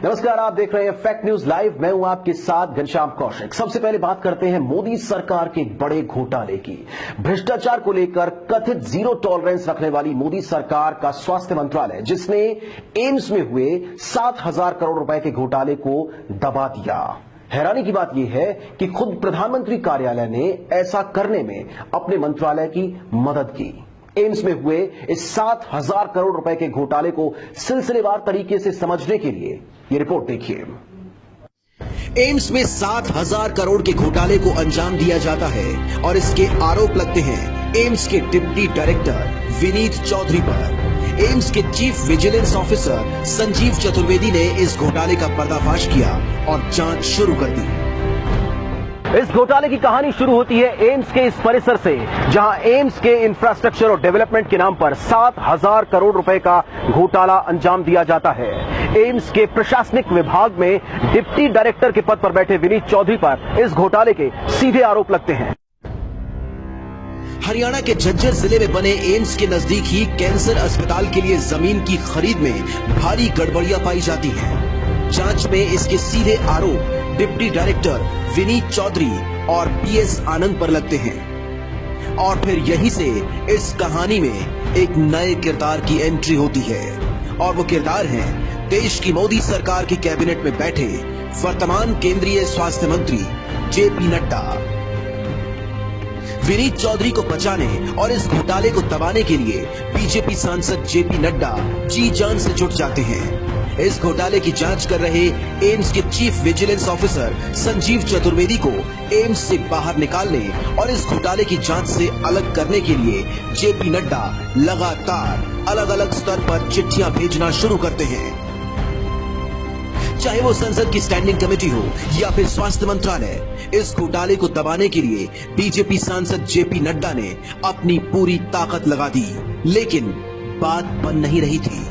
नमस्कार, आप देख रहे हैं फैक्ट न्यूज लाइव। मैं हूं आपके साथ घनश्याम कौशिक। सबसे पहले बात करते हैं मोदी सरकार के बड़े घोटाले की। भ्रष्टाचार को लेकर कथित जीरो टॉलरेंस रखने वाली मोदी सरकार का स्वास्थ्य मंत्रालय, जिसने एम्स में हुए 7,000 करोड़ रुपए के घोटाले को दबा दिया। हैरानी की बात यह है कि खुद प्रधानमंत्री कार्यालय ने ऐसा करने में अपने मंत्रालय की मदद की। एम्स में हुए इस 7,000 करोड़ रुपए के घोटाले को सिलसिलेवार तरीके से समझने के लिए ये रिपोर्ट देखिए। एम्स में 7,000 करोड़ के घोटाले को अंजाम दिया जाता है और इसके आरोप लगते हैं एम्स के डिप्टी डायरेक्टर विनीत चौधरी पर। एम्स के chief vigilance officer Sanjeev Chaturvedi ने इस घोटाले का पर्दाफाश किया और जांच शुरू कर दी। इस घोटाले की कहानी शुरू होती है एम्स के इस परिसर से, जहां एम्स के इंफ्रास्ट्रक्चर और डेवलपमेंट के नाम पर 7,000 करोड़ रुपए का घोटाला अंजाम दिया जाता है। एम्स के प्रशासनिक विभाग में डिप्टी डायरेक्टर के पद पर बैठे विनीत चौधरी पर इस घोटाले के सीधे आरोप लगते हैं। हरियाणा के झज्जर जिले में बने एम्स के नजदीक ही कैंसर अस्पताल के लिए जमीन की खरीद में भारी गड़बड़ियां पाई जाती हैं। जांच में इसके सीधे आरोप डिप्टी डायरेक्टर विनीत चौधरी और पीएस आनंद पर लगते हैं। और फिर यहीं से इस कहानी में एक नए किरदार की एंट्री होती है, और वो किरदार है देश की मोदी सरकार की कैबिनेट में बैठे वर्तमान केंद्रीय स्वास्थ्य मंत्री जेपी नड्डा। विनीत चौधरी को बचाने और इस घोटाले को दबाने के लिए बीजेपी सांसद जेपी नड्डा जी जान से जुट जाते हैं। इस घोटाले की जांच कर रहे एम्स के chief vigilance officer Sanjeev Chaturvedi को एम्स से बाहर निकालने और इस घोटाले की जांच से अलग करने के लिए जेपी नड्डा लगातार अलग अलग स्तर पर चिट्ठियां भेजना शुरू करते हैं। चाहे वो संसद की स्टैंडिंग कमेटी हो या फिर स्वास्थ्य मंत्रालय, इस घोटाले को दबाने के लिए बीजेपी सांसद जेपी नड्डा ने अपनी पूरी ताकत लगा दी, लेकिन बात बन नहीं रही थी।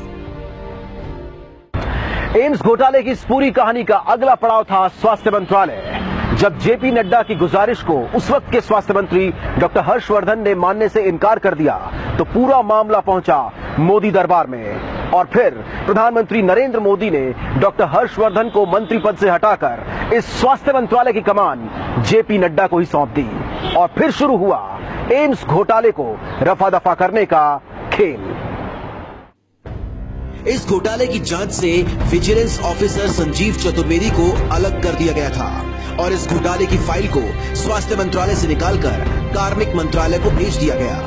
एम्स घोटाले की इस पूरी कहानी का अगला पड़ाव था स्वास्थ्य मंत्रालय। जब जेपी नड्डा की गुजारिश को उस वक्त के स्वास्थ्य मंत्री डॉक्टर हर्षवर्धन ने मानने से इनकार कर दिया, तो पूरा मामला पहुंचा मोदी दरबार में। और फिर प्रधानमंत्री नरेंद्र मोदी ने डॉक्टर हर्षवर्धन को मंत्री पद से हटाकर इस स्वास्थ्य मंत्रालय की कमान जेपी नड्डा को ही सौंप दी। और फिर शुरू हुआ एम्स घोटाले को रफा दफा करने का खेल। इस घोटाले की जांच से विजिलेंस ऑफिसर संजीव चतुर्वेदी को अलग कर दिया गया था और इस घोटाले की फाइल को स्वास्थ्य मंत्रालय से निकालकर कार्मिक मंत्रालय को भेज दिया गया।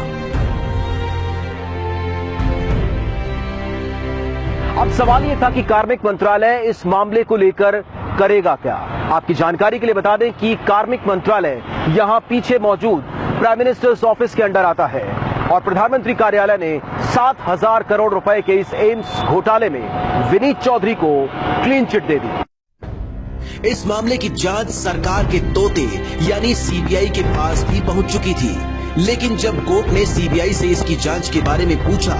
अब सवाल यह था कि कार्मिक मंत्रालय इस मामले को लेकर करेगा क्या। आपकी जानकारी के लिए बता दें कि कार्मिक मंत्रालय यहां पीछे मौजूद प्राइम मिनिस्टर्स ऑफिस के अंडर आता है और प्रधानमंत्री कार्यालय ने 7,000 करोड़ रुपए के इस एम्स घोटाले में विनीत चौधरी को क्लीन चिट दे दी। इस मामले की जांच सरकार के तोते यानी सीबीआई के पास भी पहुंच चुकी थी, लेकिन जब कोर्ट ने सीबीआई से इसकी जांच के बारे में पूछा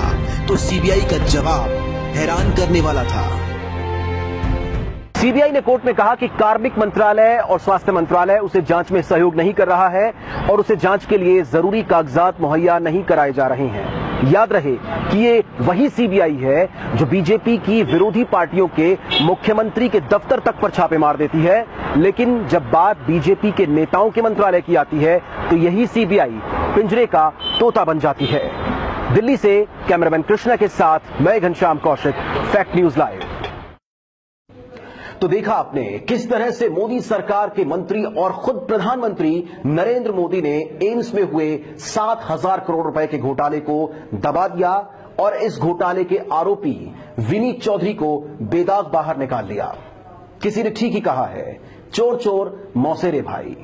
तो सीबीआई का जवाब हैरान करने वाला था। सीबीआई ने कोर्ट में कहा कि कार्मिक मंत्रालय और स्वास्थ्य मंत्रालय उसे जांच में सहयोग नहीं कर रहा है और उसे जांच के लिए जरूरी कागजात मुहैया नहीं कराए जा रहे हैं। याद रहे कि ये वही सीबीआई है जो बीजेपी की विरोधी पार्टियों के मुख्यमंत्री के दफ्तर तक पर छापे मार देती है, लेकिन जब बात बीजेपी के नेताओं के मंत्रालय की आती है तो यही सीबीआई पिंजरे का तोता बन जाती है। दिल्ली से कैमरामैन कृष्णा के साथ मैं Ghanshyam Kaushik, fact news live. तो देखा आपने किस तरह से मोदी सरकार के मंत्री और खुद प्रधानमंत्री नरेंद्र मोदी ने एम्स में हुए 7,000 करोड़ रुपए के घोटाले को दबा दिया और इस घोटाले के आरोपी विनीत चौधरी को बेदाग बाहर निकाल लिया। किसी ने ठीक ही कहा है, चोर चोर मौसेरे भाई।